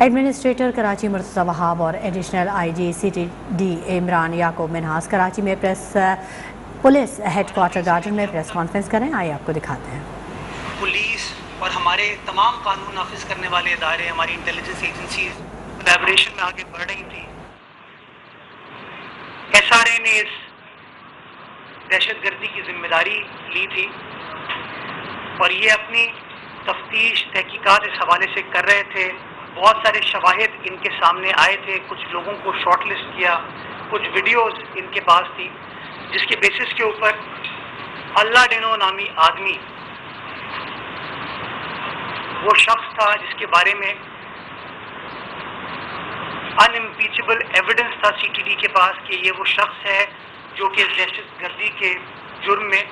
Administrator Karachi Murtaza Wahab اور additional I G C T D Imran Yaqoob Minhas Karachi میں police head quarter garden میں press conference کریں. آئیے آپ کو دکھاتے ہیں. پولیس اور ہمارے تمام قانون نافذ کرنے والے ادارے، ہماری انٹیلیجنس ایجنسیز کولیبریشن میں آگے بڑھ رہی تھی. ایس آر اے نے اس دہشت گردی کی ذمہ داری لی تھی اور یہ اپنی تفتیش تحقیقات اس حوالے سے کر رہے تھے. بہت سارے شواہد ان کے سامنے آئے تھے، کچھ لوگوں کو شارٹ لسٹ کیا، کچھ ویڈیوز ان کے پاس تھی جس کے بیسس کے اوپر اللہ ڈینو نامی آدمی وہ شخص تھا جس کے بارے میں ان امپیچبل ایویڈنس تھا سی ٹی ڈی کے پاس کہ یہ وہ شخص ہے جو کہ دہشت گردی کے جرم میں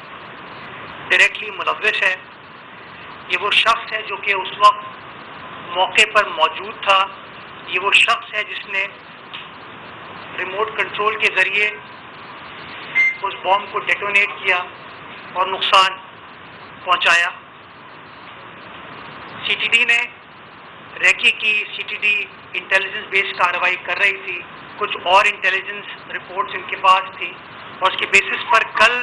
ڈائریکٹلی ملوث ہے. یہ وہ شخص ہے جو کہ اس وقت موقع پر موجود تھا. یہ وہ شخص ہے جس نے ریموٹ کنٹرول کے ذریعے اس بام کو ڈیٹونیٹ کیا اور نقصان پہنچایا. سی ٹی ڈی نے ریکی کی، سی ٹی ڈی انٹیلیجنس بیس کارروائی کر رہی تھی، کچھ اور انٹیلیجنس رپورٹس ان کے پاس تھی اور اس کے بیسس پر کل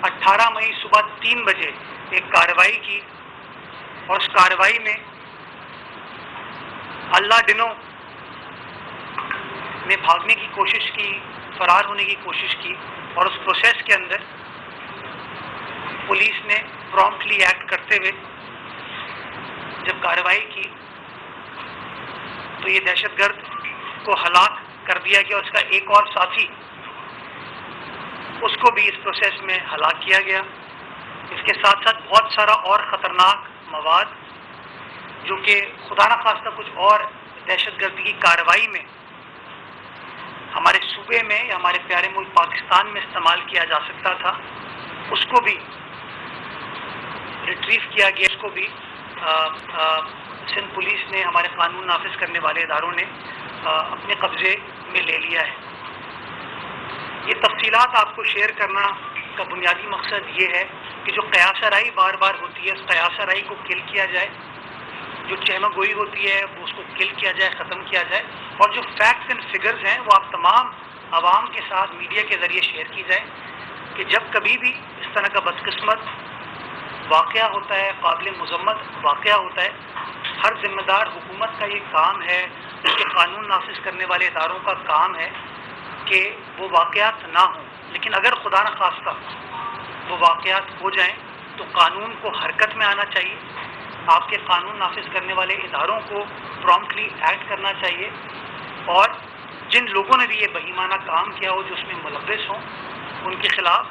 18 مئی صبح 3 بجے ایک کارروائی کی اور اس کارروائی میں اللہ ڈنو نے بھاگنے کی کوشش کی، فرار ہونے کی کوشش کی اور اس پروسیس کے اندر پولیس نے پرومپٹلی ایکٹ کرتے ہوئے جب کارروائی کی تو یہ دہشت گرد کو ہلاک کر دیا گیا. اس کا ایک اور ساتھی اس کو بھی اس پروسیس میں ہلاک کیا گیا. اس کے ساتھ ساتھ بہت سارا اور خطرناک مواد جو کہ خدا نخواستہ کچھ اور دہشت گردی کی کارروائی میں ہمارے صوبے میں یا ہمارے پیارے ملک پاکستان میں استعمال کیا جا سکتا تھا، اس کو بھی ریٹریو کیا گیا. اس کو بھی سندھ پولیس نے، ہمارے قانون نافذ کرنے والے اداروں نے اپنے قبضے میں لے لیا ہے. یہ تفصیلات آپ کو شیئر کرنا کا بنیادی مقصد یہ ہے کہ جو قیاس آرائی بار بار ہوتی ہے اس قیاس آرائی کو کل کیا جائے، جو چہمہ گوئی ہوتی ہے وہ اس کو کل کیا جائے، ختم کیا جائے، اور جو فیکٹس اینڈ فگرز ہیں وہ آپ تمام عوام کے ساتھ میڈیا کے ذریعے شیئر کی جائے کہ جب کبھی بھی اس طرح کا بدقسمت واقعہ ہوتا ہے، قابل مذمت واقعہ ہوتا ہے، ہر ذمہ دار حکومت کا یہ کام ہے، اس کے قانون نافذ کرنے والے اداروں کا کام ہے کہ وہ واقعات نہ ہوں. لیکن اگر خدا نخواستہ وہ واقعات ہو جائیں تو قانون کو حرکت میں آنا چاہیے. آپ کے قانون نافذ کرنے والے اداروں کو پرومپٹلی ایکٹ کرنا چاہیے اور جن لوگوں نے بھی یہ بہیمانہ کام کیا ہو، جو اس میں ملوث ہوں، ان کے خلاف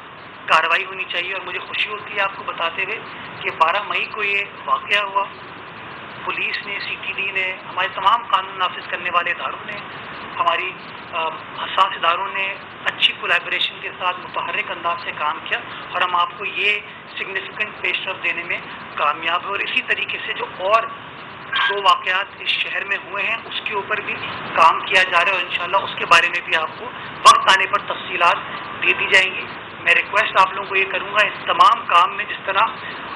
کارروائی ہونی چاہیے. اور مجھے خوشی ہوتی ہے آپ کو بتاتے ہوئے کہ 12 مئی کو یہ واقعہ ہوا. پولیس نے، سی ٹی ڈی نے، ہمارے تمام قانون نافذ کرنے والے اداروں نے، ہماری حساس اداروں نے اچھی کولیبریشن کے ساتھ متحرک انداز سے کام کیا اور ہم آپ کو یہ سگنیفیکنٹ پیش رفت دینے میں کامیاب ہے. اور اسی طریقے سے جو اور 2 واقعات اس شہر میں ہوئے ہیں اس کے اوپر بھی کام کیا جا رہا ہے اور انشاءاللہ اس کے بارے میں بھی آپ کو وقت آنے پر تفصیلات دے دی جائیں گی. میں ریکویسٹ آپ لوگوں کو یہ کروں گا، اس تمام کام میں جس طرح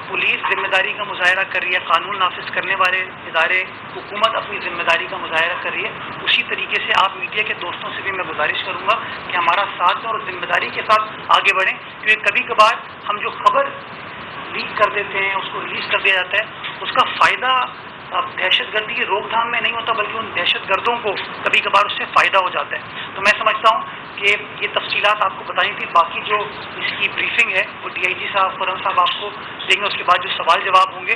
پولیس ذمہ داری کا مظاہرہ کر رہی ہے، قانون نافذ کرنے والے ادارے، حکومت اپنی ذمہ داری کا مظاہرہ کر رہی ہے، اسی طریقے سے آپ میڈیا کے دوستوں سے بھی میں گزارش کروں گا کہ ہمارا ساتھ دیں اور ذمہ داری کے ساتھ آگے بڑھیں. کیونکہ کبھی کبھار ہم جو خبر لیک کر دیتے ہیں، اس کو ریلیز کر دیا جاتا ہے، اس کا فائدہ دہشت گردی کی روک تھام میں نہیں ہوتا بلکہ ان دہشت گردوں کو کبھی کبھار اس سے فائدہ ہو جاتا ہے. تو میں سمجھتا ہوں کہ یہ تفصیلات آپ کو بتانی تھی. باقی جو اس کی بریفنگ ہے وہ ڈی آئی جی صاحب، خرم صاحب آپ کو دیں گے. اس کے بعد جو سوال جواب ہوں گے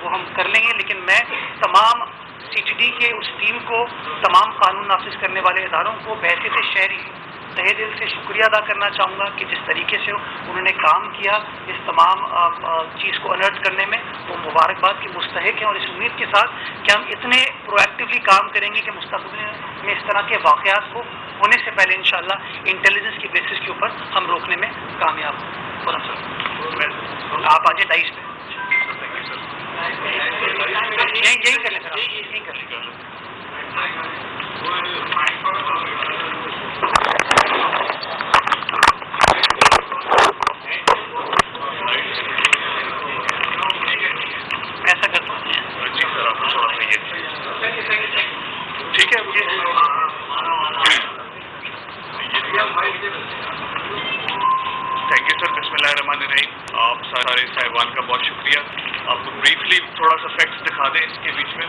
وہ ہم کر لیں گے. لیکن میں تمام سی ٹی ڈی کے اس ٹیم کو، تمام قانون نافذ کرنے والے اداروں کو بحیثیت شہری تہہ دل سے شکریہ ادا کرنا چاہوں گا کہ جس طریقے سے انہوں نے کام کیا اس تمام چیز کو انرٹ کرنے میں، وہ مبارکباد کے مستحق ہیں. اور اس امید کے ساتھ کہ ہم اتنے پروایکٹیولی کام کریں گے کہ مستقبل میں اس طرح کے واقعات کو ہونے سے پہلے انشاءاللہ انٹیلیجنس کی بیسس کے اوپر ہم روکنے میں کامیاب ہوں. فوراً سر آپ آجے ڈائس پہ. یہی کر لیں سر، یہی کر لیں. ایسا کرتا ہوں थैंक यू सर, बिस्मिल्लाहिर्रहमानिर्रहीम। आप सारे साहिबान का बहुत शुक्रिया। आपको ब्रीफली थोड़ा सा फैक्ट्स दिखा दें इसके बीच में।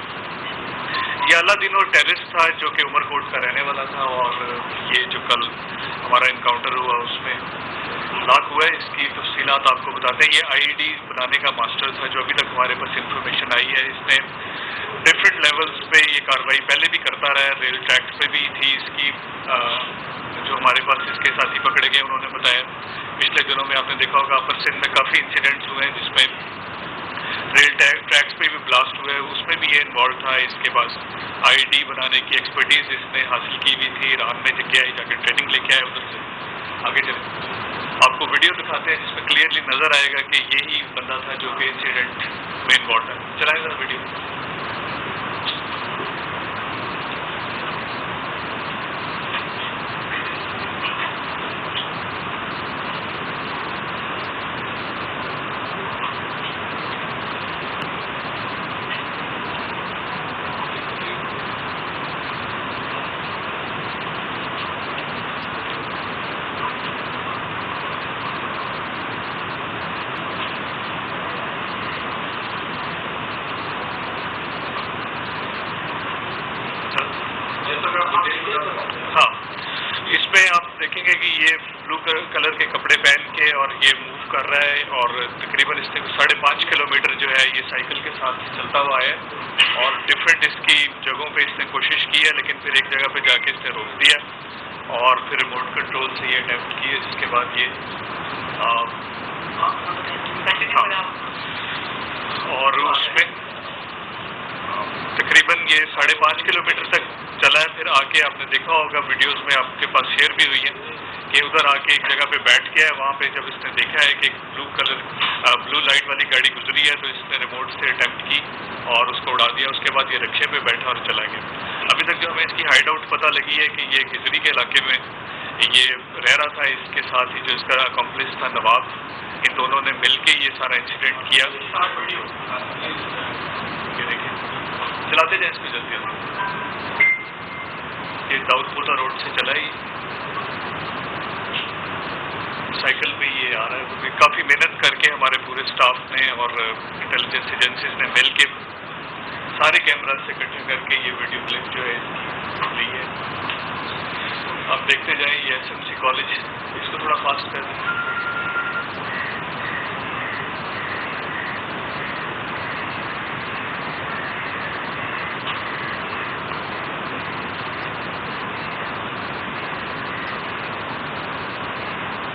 ये अलादीन और टेररिस्ट था जो कि उमरकोट का रहने वाला था, और ये जो कल हमारा इनकाउंटर हुआ उसमें हलाक हुआ है। इसकी तफसीलात आपको बताते हैं। ये IED बनाने का मास्टर था जो अभी तक हमारे पास इंफॉर्मेशन आई है। इसने डिफरेंट लेवल्स पे ये कार्रवाई पहले भी करता रहा है, रेल ट्रैक्स पे भी थी इसकी। जो हमारे पास इसके साथी पकड़े गए उन्होंने बताया पिछले दिनों में आपने देखा होगा अपर सिंध में काफ़ी इंसिडेंट्स हुए हैं जिसमें रेल ट्रैक्स पे भी ब्लास्ट हुए हैं, उसमें भी ये इन्वॉल्व था। इसके पास IED बनाने की एक्सपर्टीज इसने हासिल की हुई थी। ईरान में जगह आई, जाकर ट्रेनिंग लेके आए उधर से। आगे चले, आपको वीडियो दिखाते हैं जिसमें क्लियरली नजर आएगा कि यही बंदा था जो कि इंसिडेंट में इन्वॉल्व है। चलाएं जरा वीडियो। हाँ, इसमें आप देखेंगे कि ये ब्लू कलर के कपड़े पहन के और ये मूव कर रहा है, और तकरीबन इसने 5.5 किलोमीटर जो है ये साइकिल के साथ चलता हुआ है, और डिफरेंट इसकी जगहों पे इसने कोशिश की है, लेकिन फिर एक जगह पे जाके इसने रोक दिया और फिर रिमोट कंट्रोल से ये अटेम्प्ट किए। जिसके बाद ये और उसमें तकरीबन ये 5.5 किलोमीटर तक चला है। फिर आके आपने देखा होगा वीडियोस में आपके पास शेयर भी हुई है कि उधर आके एक जगह पे बैठ गया है। वहाँ पे जब इसने देखा है कि ब्लू लाइट वाली गाड़ी गुजरी है तो इसने रिमोट से अटेम्प्ट की और उसको उड़ा दिया। उसके बाद ये रिक्शे पे बैठा और चला गया। अभी तक जो हमें इसकी हाइड आउट पता लगी है कि ये खिजरी के इलाके में ये रह रहा था। इसके साथ ही जो इसका अकम्पलिस था नवाब, इन दोनों ने मिल के ये सारा इंसिडेंट किया। ये देखिए, चलाते जाए इसको जल्दी जल्दी। ये दाऊदपुरा रोड से चला ही साइकिल पे ये आ रहा है। काफ़ी मेहनत करके हमारे पूरे स्टाफ ने और इंटेलिजेंस एजेंसीज ने मिल के सारे कैमरा से इकट्ठे करके ये वीडियो क्लिप जो है ली है। आप देखते जाएं। ये SMC कॉलेज, इसको थोड़ा फास्ट कर दें।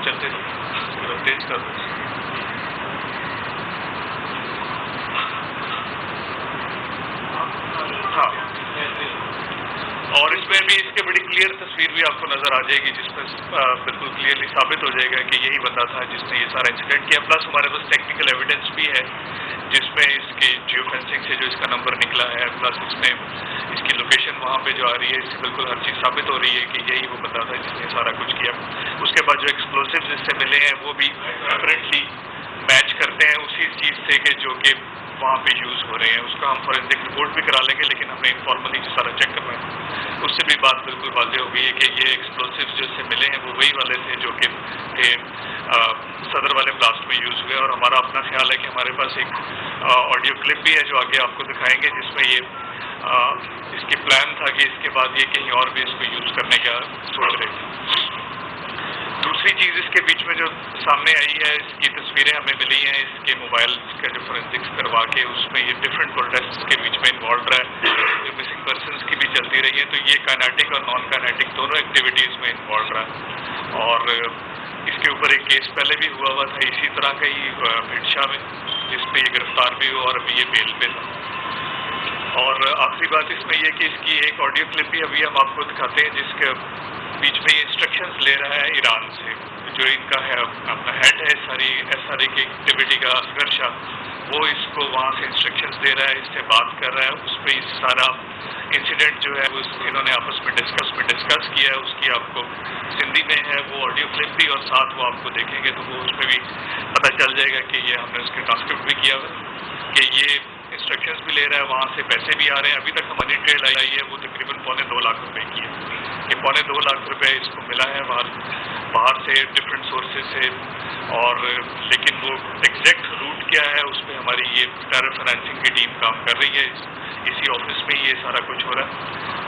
चलते तेज कर दो। हाँ, और इसमें भी इसके बड़ी क्लियर तस्वीर भी आपको नजर आ जाएगी जिसमें बिल्कुल क्लियरली साबित हो जाएगा कि यही बंदा था जिसने ये सारा इंसिडेंट किया। प्लस हमारे पास टेक्निकल एविडेंस भी है जिसमें इसकी जियो फेंसिंग से जो इसका नंबर निकला है, प्लस इसमें इसकी लोकेशन वहाँ पे जो आ रही है, इससे बिल्कुल हर चीज़ साबित हो रही है कि यही वो बंदा था जिसने सारा कुछ किया। उसके बाद जो एक्सप्लोसिव्स इससे मिले हैं वो भी अपेरेंटली मैच करते हैं उसी चीज़ से कि जो कि वहाँ पे यूज़ हो रहे हैं। उसका हम फॉरेंसिक रिपोर्ट भी करा लेंगे, लेकिन हमने इनफॉर्मली जो सारा चेक करना है उससे भी बात बिल्कुल वाज़ेह हो गई है कि ये एक्सप्लोसिव्स जो इससे मिले हैं वो वही वाले थे जो कि सदर वाले ब्लास्ट में यूज़ हुए। और हमारा अपना ख्याल है कि हमारे पास एक ऑडियो क्लिप भी है जो आगे आपको दिखाएंगे जिसमें ये इसकी प्लान था कि इसके बाद ये कहीं और भी इसको यूज़ करने का सोच रहे थे। दूसरी चीज़ इसके बीच में जो सामने आई है, इसकी तस्वीरें हमें मिली हैं इसके मोबाइल का जो फोरेंसिक्स करवा के उसमें ये डिफरेंट प्रोटेस्ट के बीच में इन्वॉल्व रहा है, जो मिसिंग पर्सनस की भी चलती रही है। तो ये काइनेटिक और नॉन काइनेटिक दोनों एक्टिविटीज़ में इन्वॉल्व रहा है। और इसके ऊपर एक केस पहले भी हुआ था इसी तरह का ही भिड़शा में, जिसपे ये गिरफ्तार भी हुआ और अभी ये बेल पे था। और आखिरी बात इसमें यह कि इसकी एक ऑडियो क्लिप भी अभी हम आपको दिखाते हैं जिसके बीच में ये इंस्ट्रक्शंस ले रहा है ईरान से। जो इनका है अपना हेड है सारी SRA की एक्टिविटी का, असगर शाह, वो इसको वहाँ से इंस्ट्रक्शंस दे रहा है, इससे बात कर रहा है। उस पर सारा इंसिडेंट जो है इन्होंने आपस में डिस्कस किया है। उसकी आपको सिंधी में है वो ऑडियो क्लिप भी, और साथ वो आपको देखेंगे तो वो उसमें भी पता चल जाएगा कि ये हमने उसके ट्रांसक्रिप्ट भी किया हुआ कि ये इंस्ट्रक्शंस भी ले रहा है, वहाँ से पैसे भी आ रहे हैं. अभी तक हमारी ट्रेल आई है वो तकरीबन 2.25 लाख रुपए की है. ये 2.25 लाख रुपए इसको मिला है बाहर से, डिफरेंट सोर्सेज से. और लेकिन वो एग्जैक्ट रूट क्या है उस पर हमारी ये टेरर फाइनेंसिंग की टीम काम कर रही है. इसी ऑफिस में ये सारा कुछ हो रहा है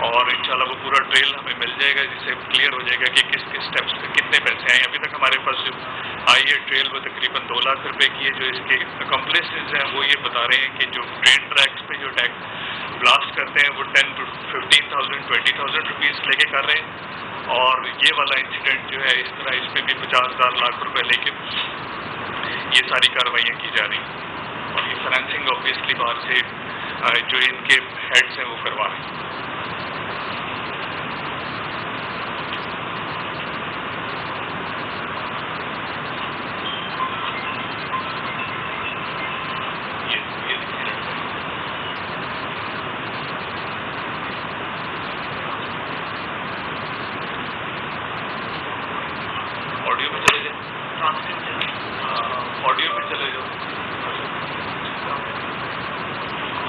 और इंशाल्लाह वो पूरा ट्रेल हमें मिल जाएगा जिससे क्लियर हो जाएगा कि किस किस स्टेप्स पे कितने पैसे आए. अभी तक हमारे पास जो आई है ट्रेल वो तकरीबन 2 लाख रुपए की है. जो इसके अकम्प्लिसेस हैं वो ये बता रहे हैं कि जो ट्रेन ट्रैक्स पे जो टैग ब्लास्ट करते हैं वो 10 to 15,000 20,000 रुपीज़ लेके कर रहे हैं. और ये वाला इंसिडेंट जो है इस तरह इस पर भी 50,000 लाख रुपए लेके ये सारी कार्रवाइयाँ की जा रही हैं. और ये फाइनेंसिंग ऑब्वियसली बाहर से जो इनके हेड्स हैं वो करवा रहे हैं. ऑडियो में चले जाओ, ऑडियो में चले जाओ.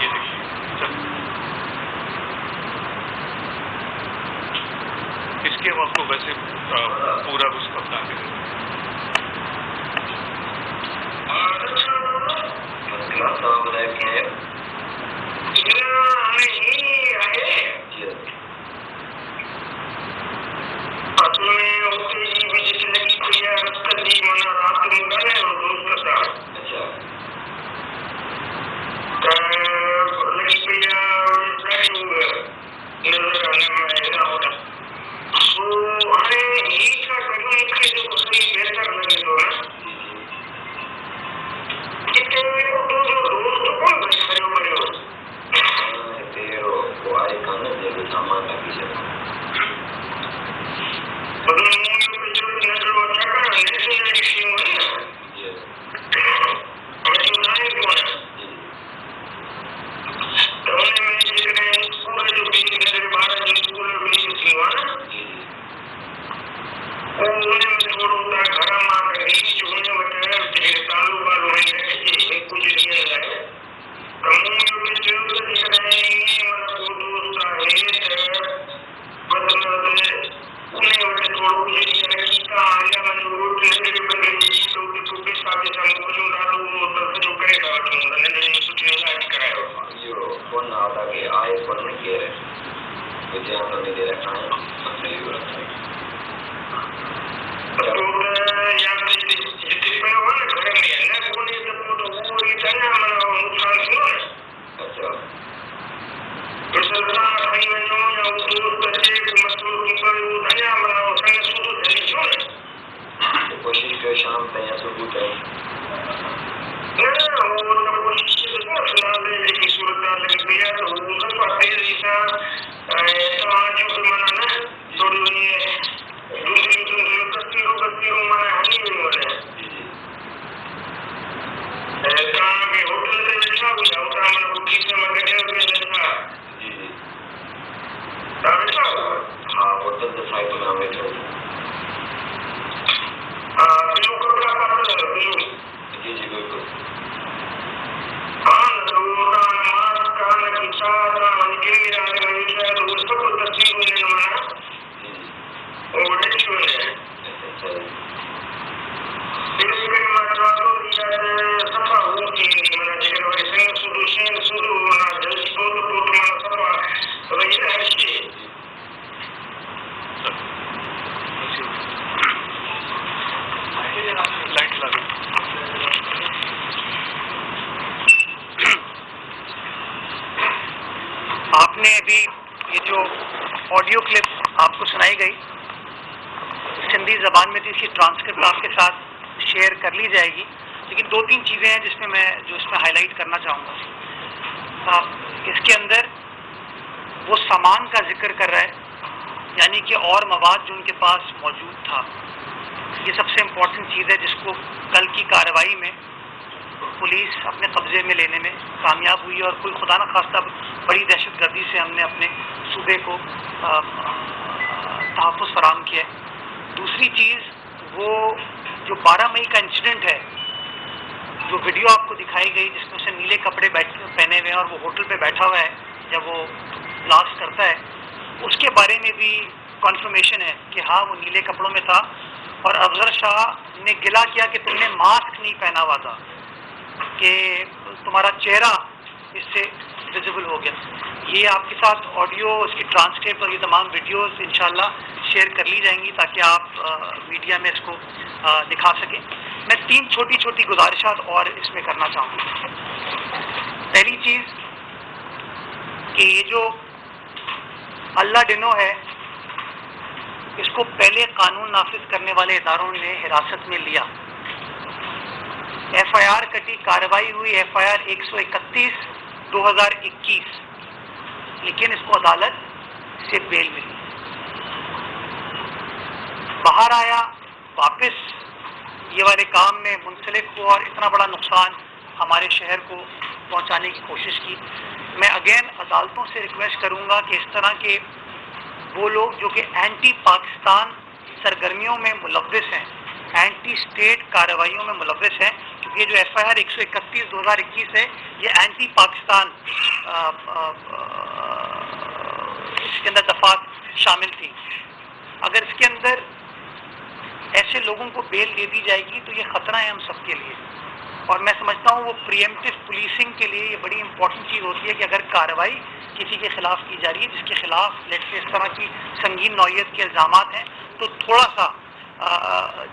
ये देखिए इसके अब आपको वैसे पूरा उसका बता के आपने अभी ये जो ऑडियो क्लिप आपको सुनाई गई सिंधी ज़बान में थी, इसकी ट्रांसक्रिप्ट आपके साथ शेयर कर ली जाएगी. लेकिन 2-3 चीज़ें हैं जिसमें मैं इसमें हाईलाइट करना चाहूँगा. इसके अंदर वो सामान का जिक्र कर रहा है, यानी कि और मवाद जो उनके पास मौजूद था. ये सबसे इम्पोर्टेंट चीज़ है जिसको कल की कार्रवाई में पुलिस अपने कब्जे में लेने में कामयाब हुई और कोई खुदा न खास्ता बड़ी दहशतगर्दी से हमने अपने सूबे को तहफ़्फ़ुज़ फराहम किया है. दूसरी चीज़ वो जो 12 मई का इंसिडेंट है, जो वीडियो आपको दिखाई गई जिसमें उसे नीले कपड़े پہنے ہوئے ہیں اور وہ ہوٹل پہ بیٹھا ہوا ہے جب وہ بلاسٹ کرتا ہے، اس کے بارے میں بھی کنفرمیشن ہے کہ ہاں وہ نیلے کپڑوں میں تھا، اور افضل شاہ نے گلا کیا کہ تم نے ماسک نہیں پہنا ہوا تھا، کہ تمہارا چہرہ اس سے ویزیبل ہو گیا۔ یہ آپ کے ساتھ آڈیو، اس کی ٹرانسکرپٹ اور یہ تمام ویڈیوز انشاءاللہ شیئر کر لی جائیں گی تاکہ آپ میڈیا میں اس کو دکھا سکیں۔ میں 3 چھوٹی چھوٹی گزارشات اور اس میں کرنا چاہوں گا۔ پہلی چیز کہ یہ جو اللہ ڈنو ہے، اس کو پہلے قانون نافذ کرنے والے اداروں نے حراست میں لیا، ایف آئی آر کٹی، کارروائی ہوئی، ایف آئی آر 131/2021، لیکن اس کو عدالت سے بیل ملی، باہر آیا، واپس یہ والے کام میں منسلک ہوا اور اتنا بڑا نقصان ہمارے شہر کو پہنچانے کی کوشش کی۔ میں اگین عدالتوں سے ریکویسٹ کروں گا کہ اس طرح کے وہ لوگ جو کہ اینٹی پاکستان سرگرمیوں میں ملوث ہیں، اینٹی اسٹیٹ کارروائیوں میں ملوث ہیں، کیونکہ یہ جو ایف آئی آر 131/2021 ہے یہ اینٹی پاکستان اس کے اندر دفعات شامل تھی۔ اگر اس کے اندر ایسے لوگوں کو بیل دے دی جائے گی تو یہ خطرہ ہے ہم سب کے لیے، اور میں سمجھتا ہوں وہ پریمپٹیو پولیسنگ کے لیے یہ بڑی امپورٹنٹ چیز ہوتی ہے کہ اگر کارروائی کسی کے خلاف کی جا رہی ہے جس کے خلاف اس طرح کی سنگین نوعیت کے الزامات ہیں، تو تھوڑا سا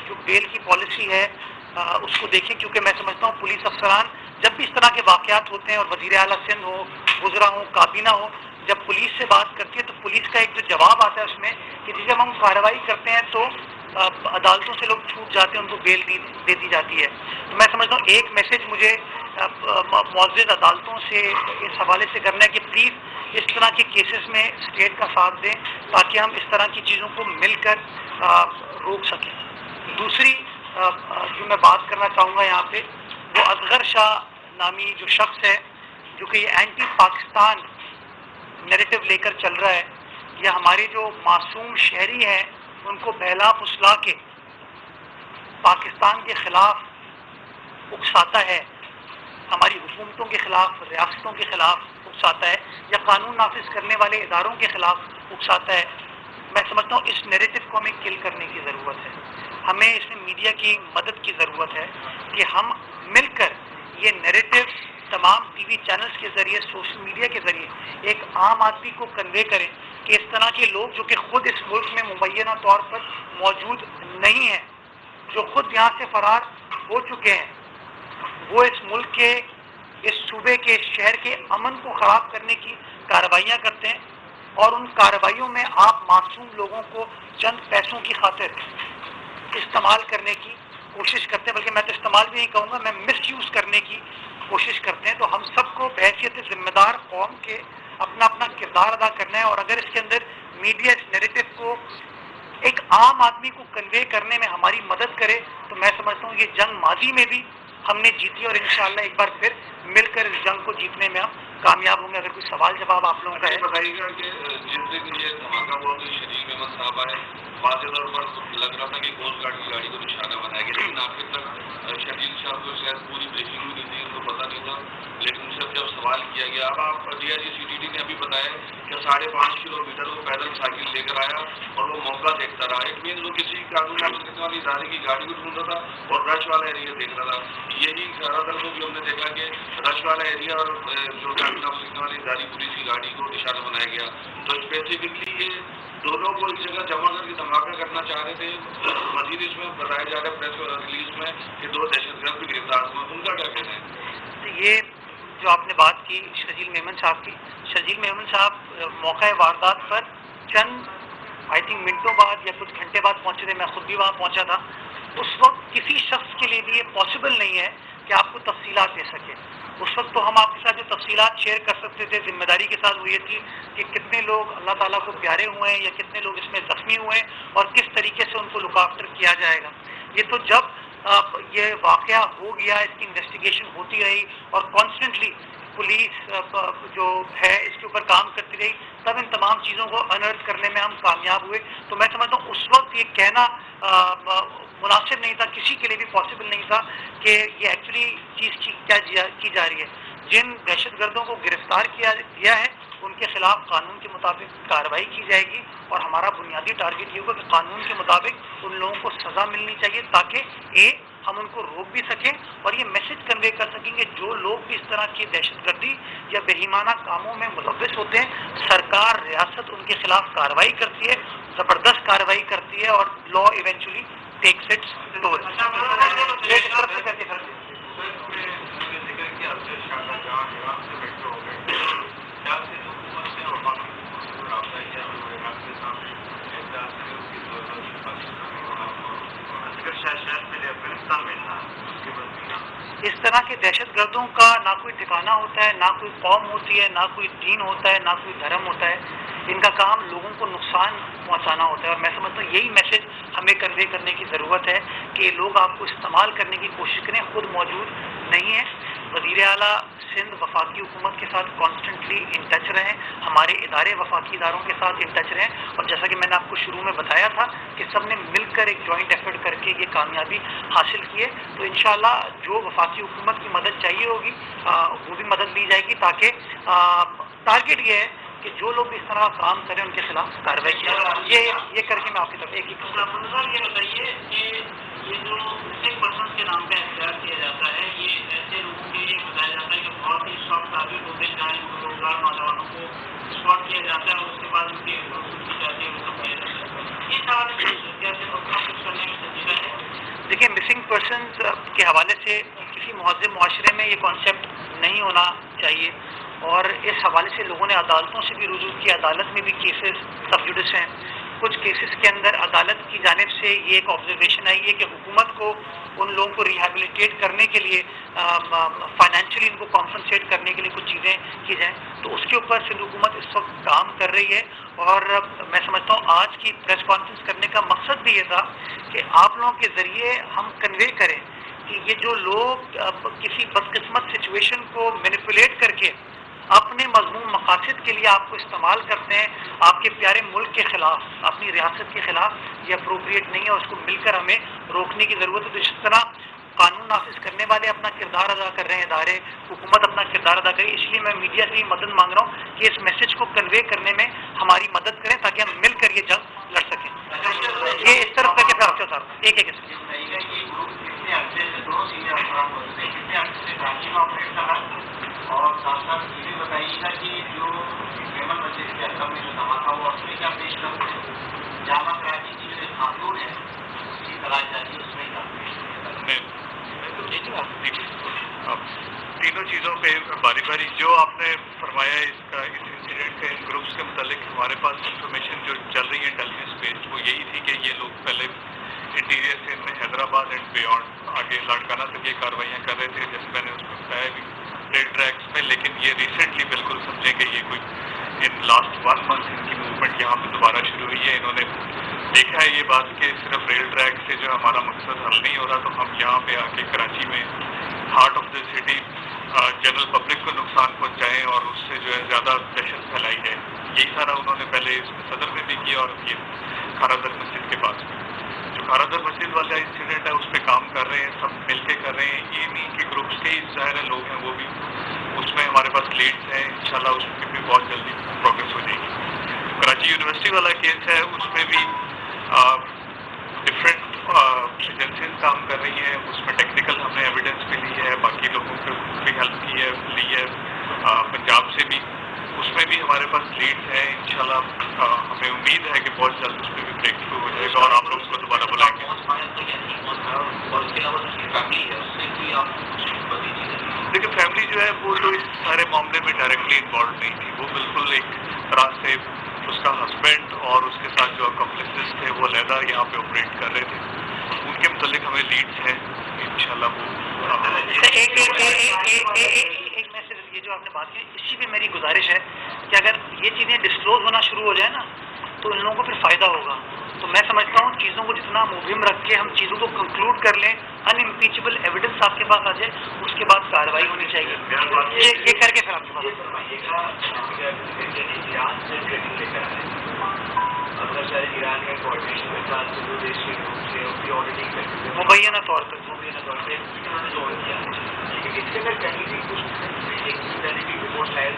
جو بیل کی پالیسی ہے اس کو دیکھیں، کیونکہ میں سمجھتا ہوں پولیس افسران جب بھی اس طرح کے واقعات ہوتے ہیں، اور وزیر اعلیٰ سندھ ہو، وزراء ہوں، کابینہ ہو، جب پولیس سے بات کرتی ہے تو پولیس کا ایک جو جواب آتا ہے اس میں کہ جب ہم کارروائی کرتے ہیں تو عدالتوں سے لوگ چھوٹ جاتے ہیں، ان کو بیل دے دی جاتی ہے۔ تو میں سمجھتا ہوں ایک میسج مجھے معزز عدالتوں سے اس حوالے سے کرنا ہے کہ پلیز اس طرح کے کیسز میں اسٹیٹ کا ساتھ دیں تاکہ ہم اس طرح کی چیزوں کو مل کر روک سکیں۔ دوسری جو میں بات کرنا چاہوں گا یہاں پہ، وہ اصغر شاہ نامی جو شخص ہے جو کہ یہ اینٹی پاکستان نیریٹو لے کر چل رہا ہے، یا ہمارے جو معصوم شہری ہیں ان کو بہلا پھسلا کے پاکستان کے خلاف اکساتا ہے، ہماری حکومتوں کے خلاف، ریاستوں کے خلاف اکساتا ہے، یا قانون نافذ کرنے والے اداروں کے خلاف اکساتا ہے۔ میں سمجھتا ہوں اس نیریٹو کو ہمیں کل کرنے کی ضرورت ہے، ہمیں اس میں میڈیا کی مدد کی ضرورت ہے کہ ہم مل کر یہ نیریٹو تمام ٹی وی چینلز کے ذریعے، سوشل میڈیا کے ذریعے ایک عام آدمی کو کنوے کریں کہ اس طرح کے لوگ جو کہ خود اس ملک میں مبینہ طور پر موجود نہیں ہیں، جو خود یہاں سے فرار ہو چکے ہیں، وہ اس ملک کے، اس صوبے کے، شہر کے امن کو خراب کرنے کی کارروائیاں کرتے ہیں، اور ان کارروائیوں میں آپ معصوم لوگوں کو چند پیسوں کی خاطر استعمال کرنے کی کوشش کرتے ہیں، بلکہ میں تو استعمال بھی نہیں کہوں گا، میں مس یوز کرنے کی کوشش کرتے ہیں۔ تو ہم سب کو بحیثیت ذمہ دار قوم کے اپنا اپنا کردار ادا کرنا ہے، اور اگر اس کے اندر میڈیا اس نیریٹو کو ایک عام آدمی کو کنوے کرنے میں ہماری مدد کرے تو میں سمجھتا ہوں یہ جنگ ماضی میں بھی ہم نے جیتی، اور انشاءاللہ ایک بار پھر مل کر اس جنگ کو جیتنے میں ہم کامیاب ہوں گے۔ اگر کوئی سوال جواب آپ لوگوں کا ہے۔ بتائیے گا کہ جس دن یہ دھماکہ ہوا تو شریف احمد صاحب آئے، واضح طور پر لگ رہا تھا کہ کوسٹ گارڈ کی گاڑی کو نشانہ بنایا گیا، لیکن آخر تک شکیل صاحب کو شاید پوری بریفنگ ہوئی نہیں تھی، ان کو پتہ نہیں تھا، لیکن ان سے جب سوال کیا گیا، اب آپ D I G C T D نے ابھی بتایا کہ 5.5 کلومیٹر وہ پیدل سائیکل لے کر آیا اور وہ موقع دیکھتا رہا، ایک مین وہ کسی قانون نافذ کرنے والی ادارے کی گاڑی کو ڈھونڈ رہا تھا اور رش والا ایریا دیکھ رہا تھا۔ یہی زیادہ تر کو بھی ہم نے دیکھا کہ رش والا ایریا اور جو قانون نافذ کرنے والی اداری پولیس کی گاڑی کو نشانہ بنایا گیا، تو اسپیسیفکلی یہ دونوں کو ایک جگہ جمع کر کے دھماکہ کرنا چاہ رہے تھے۔ مزید اس میں بتایا جا رہا ہے پریس ریلیز میں کہ 2 دہشت گرد بھی گرفتار ہوئے، ان کا کیا کہنا ہے؟ یہ جو آپ نے بات کی شرجیل میمن صاحب کی، شرجیل میمن صاحب موقع واردات پر چند منٹوں بعد یا کچھ گھنٹے بعد پہنچے تھے، میں خود بھی وہاں پہنچا تھا۔ اس وقت کسی شخص کے لیے بھی یہ پاسبل نہیں ہے کہ آپ کو تفصیلات دے سکے۔ اس وقت تو ہم آپ کے ساتھ جو تفصیلات شیئر کر سکتے تھے ذمہ داری کے ساتھ وہ یہ تھی کہ کتنے لوگ اللہ تعالیٰ کو پیارے ہوئے ہیں یا کتنے لوگ اس میں زخمی ہوئے ہیں اور کس طریقے سے ان کو لک آفٹر کیا جائے گا۔ یہ تو جب یہ واقعہ ہو گیا، اس کی انویسٹیگیشن ہوتی رہی اور کانسٹنٹلی پولیس جو ہے اس کے اوپر کام کرتی رہی، تب ان تمام چیزوں کو انرتھ کرنے میں ہم کامیاب ہوئے۔ تو میں سمجھتا ہوں اس وقت یہ کہنا مناسب نہیں تھا، کسی کے لیے بھی پاسبل نہیں تھا کہ یہ ایکچولی چیز کیا کی جا رہی ہے۔ जिन दहशतगर्दों को गिरफ्तार किया गया है उनके खिलाफ कानून के मुताबिक कार्रवाई की जाएगी और हमारा बुनियादी टारगेट ये होगा कि कानून के मुताबिक उन लोगों को सज़ा मिलनी चाहिए ताकि हम उनको रोक भी सकें और ये मैसेज कन्वे कर सकेंगे जो लोग भी इस तरह की दहशतगर्दी या बेईमाना कामों में मुलव्वस होते हैं, सरकार रियासत उनके खिलाफ कार्रवाई करती है, ज़बरदस्त कार्रवाई करती है और law eventually takes its toll. इस तरह के दहशतगर्दों का ना कोई ठिकाना होता है, ना कोई कौम होती है, ना कोई दीन होता है, ना कोई धर्म होता है। इनका काम लोगों को नुकसान पहुंचाना होता है और मैं समझता हूँ यही मैसेज हमें कन्वे करने की ज़रूरत है कि लोग आपको इस्तेमाल करने की कोशिश करें, खुद मौजूद नहीं है। वज़ीर आला सिंध वफाकी हुकूमत के साथ कॉन्स्टेंटली इन टच रहें, हमारे इदारे वफाकी इदारों के साथ इन टच रहें और जैसा कि मैंने आपको शुरू में बताया था कि सब ने मिलकर एक जॉइंट एफर्ट करके ये कामयाबी हासिल की है। तो इंशाअल्लाह जो वफाकी हुकूमत की मदद चाहिए होगी वो भी मदद ली जाएगी ताकि टारगेट ये है कि जो लोग भी इस तरह का काम करें उनके खिलाफ कार्रवाई की जाए। ये करके मैं आपकी तरफ एक ही ये बताइए कि ये जो मिसिंग पर्सन के नाम पे एफआईआर किया जाता है, ये ऐसे लोगों के लिए बताया जाता है कि बहुत ही सॉफ्ट टारगेट होते हैं जहाँ इनको रोजगार नौजवानों को स्पॉट किया जाता है और उसके बाद उनकी रिक्रूटमेंट की जाती है, वो सब किया जाता है। ये सारा कैसे कुछ करने में संजीदा है। देखिए, मिसिंग पर्सन के हवाले से किसी महज़ब मुआशरे में ये कॉन्सेप्ट नहीं होना चाहिए और इस हवाले से लोगों ने अदालतों से भी रुजू किया, अदालत में भी केसेस सब जुडिस हैं। कुछ केसेस के अंदर अदालत की जानिब से ये एक ऑब्जर्वेशन आई है कि हुकूमत को उन लोगों को रिहेबिलिटेट करने के लिए फाइनेंशियली इनको कॉम्पनसेट करने के लिए कुछ चीज़ें की जाएँ, तो उसके ऊपर सिंध हुकूमत इस वक्त काम कर रही है और मैं समझता हूँ आज की प्रेस कॉन्फ्रेंस करने का मकसद भी ये था कि आप लोगों के ज़रिए हम कन्वे करें कि ये जो लोग किसी बदकिस्मत सिचुएशन को मैनिपुलेट करके अपने मज़मूम मकासद के लिए आपको इस्तेमाल करते हैं, आपके प्यारे मुल्क के ख़िलाफ़, अपनी रियासत के ख़िलाफ़, ये अप्रोप्रिएट नहीं है। उसको मिलकर हमें रोकने की ज़रूरत है। तो जिस तरह कानून नाफिज करने वाले अपना किरदार अदा कर रहे हैं, इदारे हुकूमत अपना किरदार अदा करे, इसलिए मैं मीडिया से ही मदद मांग रहा हूँ कि इस मैसेज को कन्वे करने में हमारी मदद करें ताकि हम मिलकर ये जंग लड़ सकें। ये इस तरफ करके फिर आपके साथ एक और साथ साथ ये भी बताइएगा कि जो मेमन मस्जिद के अकब में जो धमाका हुआ उसमें क्या पेश करते हैं, जामा कराची की जो खातून है उसकी तलाश जारी, उसमें तीनों चीज़ों पे बारी बारी जो आपने फरमाया इसका, इस इंसिडेंट के ग्रुप्स के मुतालिक हमारे पास इंफॉर्मेशन जो चल रही है इंटेलिजेंस बेस्ड वो यही थी कि ये लोग पहले इंटीरियर से हैदराबाद एंड बियॉन्ड आगे लाड़काना तक ये कार्रवाइयाँ कर रहे थे, जैसे मैंने उसको बताया भी रेल ट्रैक्स में, लेकिन ये रिसेंटली बिल्कुल समझे कि ये कोई इन लास्ट 1 मंथ इनकी मूवमेंट यहाँ पे दोबारा शुरू हुई है। इन्होंने देखा है ये बात कि सिर्फ रेल ट्रैक से जो हमारा मकसद हल नहीं हो रहा, तो हम यहाँ पे आके कराची में heart of the city general public को नुकसान पहुँचाएँ और उससे जो है ज़्यादा दहशत फैलाई है। यही सारा उन्होंने पहले इसमें सदर में भी किया और ये खारादर मस्जिद के पास में जो खारादर मस्जिद वाला इंसिडेंट है उस पर काम कर रहे हैं, सब मिलके कर रहे हैं। इन्हीं के ग्रुप्स के ही ज़ाहिर है लोग हैं, वो भी उसमें हमारे पास लीड्स हैं, इंशाल्लाह उसमें भी बहुत जल्दी प्रोग्रेस हो जाएगी। कराची यूनिवर्सिटी वाला केस है, उसमें भी डिफरेंट एजेंसीज काम कर रही हैं, उसमें टेक्निकल हमने एविडेंस भी ली है, बाकी लोगों को भी हेल्प ली है पंजाब से भी, उसमें भी हमारे पास लीड्स हैं। इंशाल्लाह हमें उम्मीद है कि बहुत जल्द उसमें भी ब्रेक थ्रू हो जाएगा और आप लोगों को दोबारा बुलाएंगे। देखिए, फैमिली जो है वो तो इस सारे मामले में डायरेक्टली इन्वॉल्व नहीं थी, वो बिल्कुल एक तरह से उसका हस्बैंड और उसके साथ जो अकम्प्लिसेस थे वो अलहदा यहाँ पे ऑपरेट कर रहे थे। उनके मुतालिक हमें लीड्स हैं, इंशाल्लाह वो एक मैसेज ये जो आपने बात की, इसी पे मेरी गुजारिश है कि अगर ये चीज़ें डिस्क्लोज होना शुरू हो जाए ना तो इन लोगों को फिर फ़ायदा होगा। तो मैं समझता हूँ चीज़ों को जितना मुहिम रख के हम चीज़ों को कंक्लूड कर लें, अनइम्पीचेबल एविडेंस आपके पास आ जाए, उसके बाद कार्रवाई होनी चाहिए। ये करके फिर आपके पास शायद ईरान में कोऑर्डिनेशन के साथ दो देश के ग्रुप से उसकी ऑडिटिंग करते थे मुबैना तौर पर उन्होंने जोड़ किया लेकिन इसके अंदर कहीं भी कुछ की रिपोर्ट शायद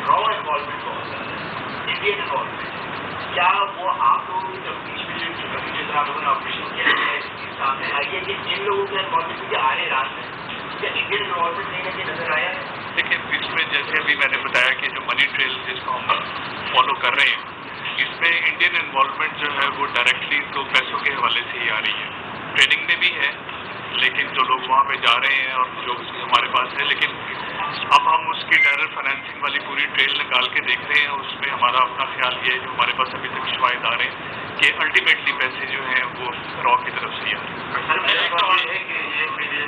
रॉ इन्वॉल्वमेंट बहुत ज़्यादा है इंडियन इन्वॉल्वमेंट क्या वो आप लोगों की तफ्तीश में जो कभी जिस आप लोगों ने ऑपरेशन किया है इसके सामने आई है कि इन लोगों का इन्वॉल्वमेंट क्योंकि आने रात है क्या इंडियन इन्वॉल्वमेंट नहीं करके नजर आया है? देखिए, इसमें जैसे अभी मैंने बताया कि जो मनी ट्रेल जिसको हम फॉलो कर रहे हैं, इसमें इंडियन इन्वॉल्वमेंट जो है वो डायरेक्टली तो पैसों के हवाले से ही आ रही है। ट्रेनिंग में भी है, लेकिन जो लोग वहाँ पे जा रहे हैं और जो हमारे पास है, लेकिन अब हम उसकी टेरर फाइनेंसिंग वाली पूरी ट्रेल निकाल के देख रहे हैं। उसमें हमारा अपना ख्याल ये है, जो हमारे पास अभी तक शवाहिद आ रहे हैं, कि अल्टीमेटली पैसे जो हैं वो रॉ की तरफ से ही आ रहे हैं। सर मेरा सवाल है कि ये मेरे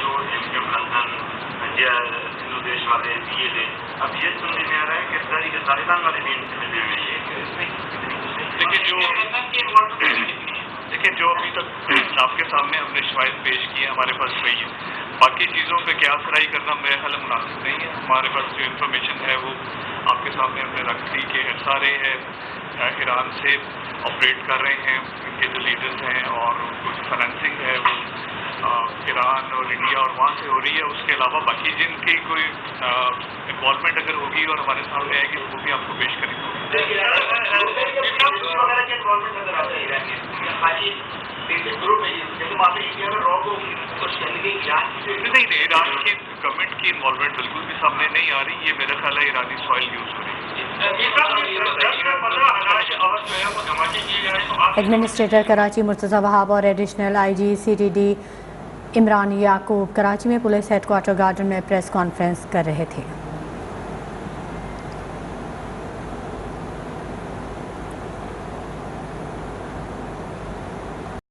जो इनके खानदान इंडिया हिंदू देश वाले दिए थे, अब ये सुनने में आ रहा है कि सारी के तालिबान वाले भी इनसे मिले हुए हैं। देखिए, जो अभी तक आपके सामने हमने शवाहिद पेश किए हमारे पास वही है। बाकी चीज़ों पे क्या सराई करना मेरे ख्याल मुनासिब नहीं है। हमारे पास जो इन्फॉर्मेशन है वो आपके सामने हमने रख दी कि SRA है ईरान से ऑपरेट कर रहे हैं, इनके जो लीडर्स हैं, और कुछ फाइनेंसिंग है वो ईरान और इंडिया और वहाँ से हो रही है। उसके अलावा बाकी जिनकी कोई इन्वॉल्वमेंट अगर होगी और हमारे सामने आएगी तो वो भी आपको पेश करेंगे। नहीं, ईरान की गवर्नमेंट की इन्वॉल्वमेंट बिल्कुल भी सामने नहीं आ रही। ये मेरा ख्याल है ईरानी सॉइल यूज हो रही है। एडमिनिस्ट्रेटर कराची मुर्तज़ा वहाब और एडिशनल IG CTD इमरान याकूब कराची में पुलिस हेडक्वार्टर गार्डन में प्रेस कॉन्फ्रेंस कर रहे थे।